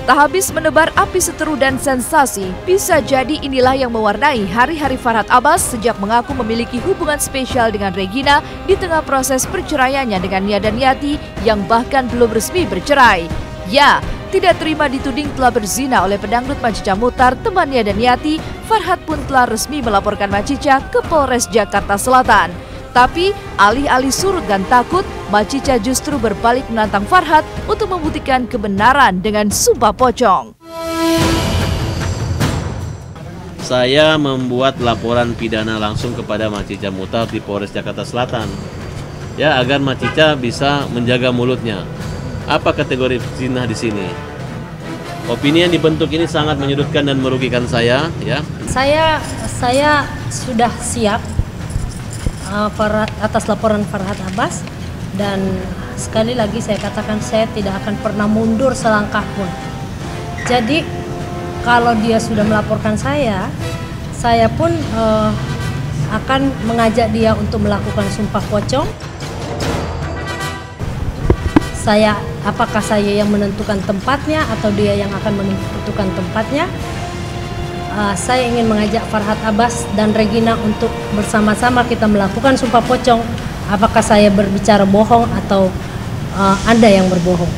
Tak habis menebar api seteru dan sensasi, bisa jadi inilah yang mewarnai hari-hari Farhad Abbas sejak mengaku memiliki hubungan spesial dengan Regina di tengah proses perceraiannya dengan Nia Daniati yang bahkan belum resmi bercerai. Ya, tidak terima dituding telah berzina oleh pedangdut Macica Muchtar, teman Nia Daniati, Farhad pun telah resmi melaporkan Macica ke Polres Jakarta Selatan. Tapi alih-alih surut dan takut, Macica justru berbalik menantang Farhad untuk membuktikan kebenaran dengan sumpah pocong. Saya membuat laporan pidana langsung kepada Macica Muchtar di Polres Jakarta Selatan, ya, agar Macica bisa menjaga mulutnya. Apa kategori zina di sini? Opini yang dibentuk ini sangat menyudutkan dan merugikan saya, ya. Saya sudah siap atas laporan Farhad Abbas, dan sekali lagi saya katakan saya tidak akan pernah mundur selangkah pun. Jadi kalau dia sudah melaporkan saya pun akan mengajak dia untuk melakukan sumpah pocong. Apakah saya yang menentukan tempatnya atau dia yang akan menentukan tempatnya? Saya ingin mengajak Farhad Abbas dan Regina untuk bersama-sama kita melakukan sumpah pocong. Apakah saya berbicara bohong atau Anda yang berbohong?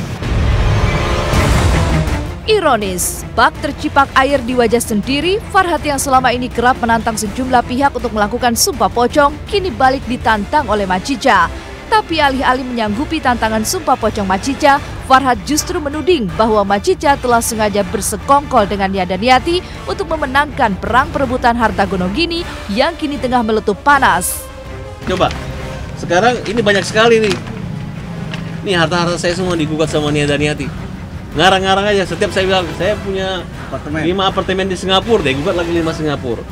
Ironis, bak tercipak air di wajah sendiri, Farhad yang selama ini kerap menantang sejumlah pihak untuk melakukan sumpah pocong, kini balik ditantang oleh Macica. Tapi alih-alih menyanggupi tantangan sumpah pocong Macica, Farhad justru menuding bahwa Macica telah sengaja bersekongkol dengan Nia Daniati untuk memenangkan perang perebutan harta Gonogini yang kini tengah meletup panas. Coba, sekarang ini banyak sekali nih. Nih harta-harta saya semua digugat sama Nia Daniati. Ngarang-ngarang aja, setiap saya bilang, saya punya 5 apartemen di Singapura, dia gugat lagi 5 Singapura.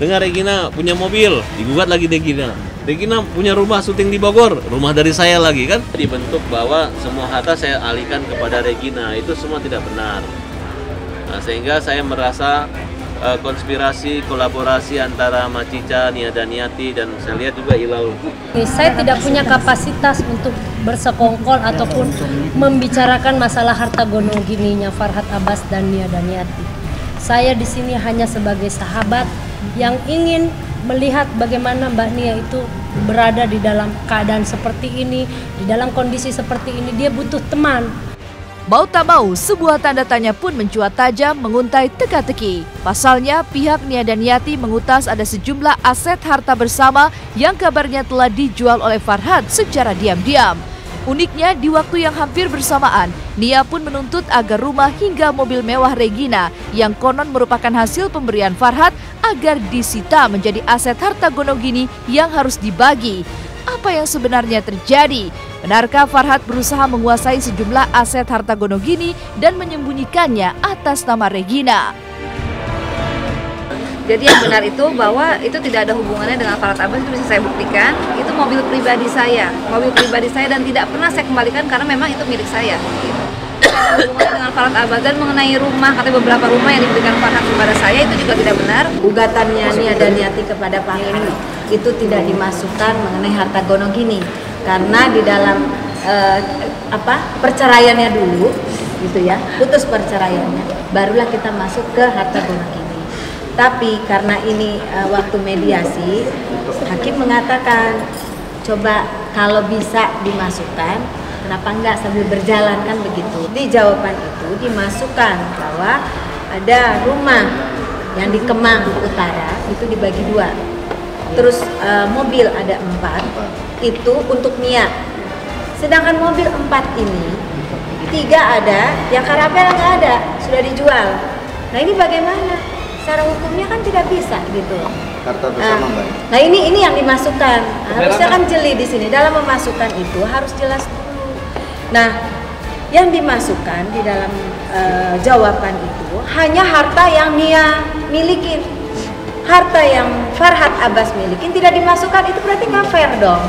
Dengar Regina punya mobil, digugat lagi Regina. Regina punya rumah syuting di Bogor, rumah dari saya lagi kan. Dibentuk bahwa semua harta saya alihkan kepada Regina, itu semua tidak benar. Nah, sehingga saya merasa konspirasi, kolaborasi antara Macica, Nia Daniati, dan saya lihat juga Ilaul. Saya tidak punya kapasitas untuk bersekongkol ataupun membicarakan masalah harta gonogininya Farhad Abbas dan Nia Daniati. Saya di sini hanya sebagai sahabat yang ingin melihat bagaimana Mbak Nia itu berada di dalam keadaan seperti ini, di dalam kondisi seperti ini, dia butuh teman. Mau tak mau, sebuah tanda tanya pun mencuat tajam menguntai teka-teki. Pasalnya, pihak Nia Daniati mengutas ada sejumlah aset harta bersama yang kabarnya telah dijual oleh Farhad secara diam-diam. Uniknya, di waktu yang hampir bersamaan, Nia pun menuntut agar rumah hingga mobil mewah Regina yang konon merupakan hasil pemberian Farhad agar disita menjadi aset harta Gonogini yang harus dibagi. Apa yang sebenarnya terjadi? Benarkah Farhad berusaha menguasai sejumlah aset harta Gonogini dan menyembunyikannya atas nama Regina? Jadi yang benar itu bahwa itu tidak ada hubungannya dengan Farhad Abbas, itu bisa saya buktikan. Itu mobil pribadi saya dan tidak pernah saya kembalikan karena memang itu milik saya. Tidak ada hubungannya dengan Farhad Abbas. Dan mengenai rumah, katanya beberapa rumah yang diberikan Farhad kepada saya itu juga tidak benar. Gugatannya Nia Daniati kepada Farhad itu tidak dimasukkan mengenai harta Gonogini karena di dalam perceraiannya dulu, gitu ya, putus perceraiannya, barulah kita masuk ke harta Gonogini. Tapi karena ini waktu mediasi, hakim mengatakan coba kalau bisa dimasukkan, kenapa enggak sambil berjalan, kan begitu. Di jawaban itu dimasukkan bahwa ada rumah yang di Kemang Utara itu dibagi 2. Terus mobil ada 4, itu untuk Nia. Sedangkan mobil 4 ini 3 ada, yang Karapel nggak ada, sudah dijual. Nah ini bagaimana? Secara hukumnya kan tidak bisa gitu. Harta bersama, Mbak. Nah ini yang dimasukkan. Harusnya kan jeli di sini. Dalam memasukkan itu harus jelas dulu. Nah, yang dimasukkan di dalam jawaban itu hanya harta yang Nia milikin. Harta yang Farhad Abbas milikin tidak dimasukkan, itu berarti nggak fair dong.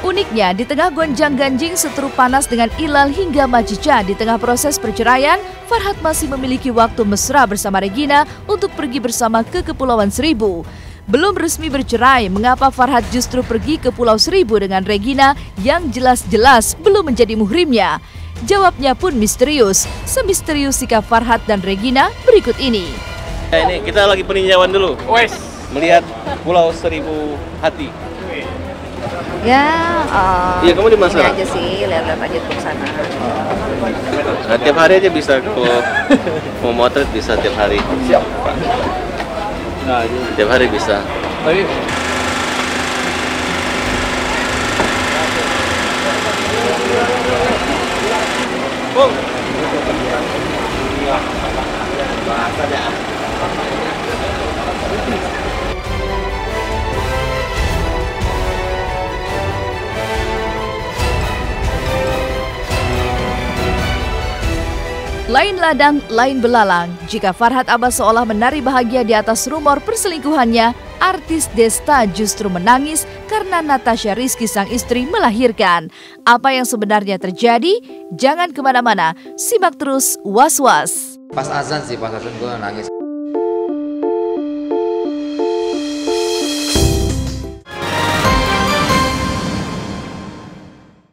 Uniknya, di tengah gonjang-ganjing seteru panas dengan Ilal hingga Macica di tengah proses perceraian, Farhad masih memiliki waktu mesra bersama Regina untuk pergi bersama ke Kepulauan Seribu. Belum resmi bercerai, mengapa Farhad justru pergi ke Pulau Seribu dengan Regina yang jelas-jelas belum menjadi muhrimnya? Jawabnya pun misterius. Semisterius sikap Farhat dan Regina berikut ini. Ini kita lagi peninjauan dulu. Melihat Pulau Seribu Hati. Ya, Iya, kamu di mana? ini aja sih, lihat-lihat aja ke sana. Nah, tiap hari aja bisa mau motret bisa tiap hari. Siap. Tiap hari bisa. Lain ladang, lain belalang. Jika Farhat Abbas seolah menari bahagia di atas rumor perselingkuhannya, artis Desta justru menangis karena Natasha Rizky sang istri melahirkan. Apa yang sebenarnya terjadi? Jangan kemana-mana, simak terus Was Was. Pas azan sih, pas azan gue nangis.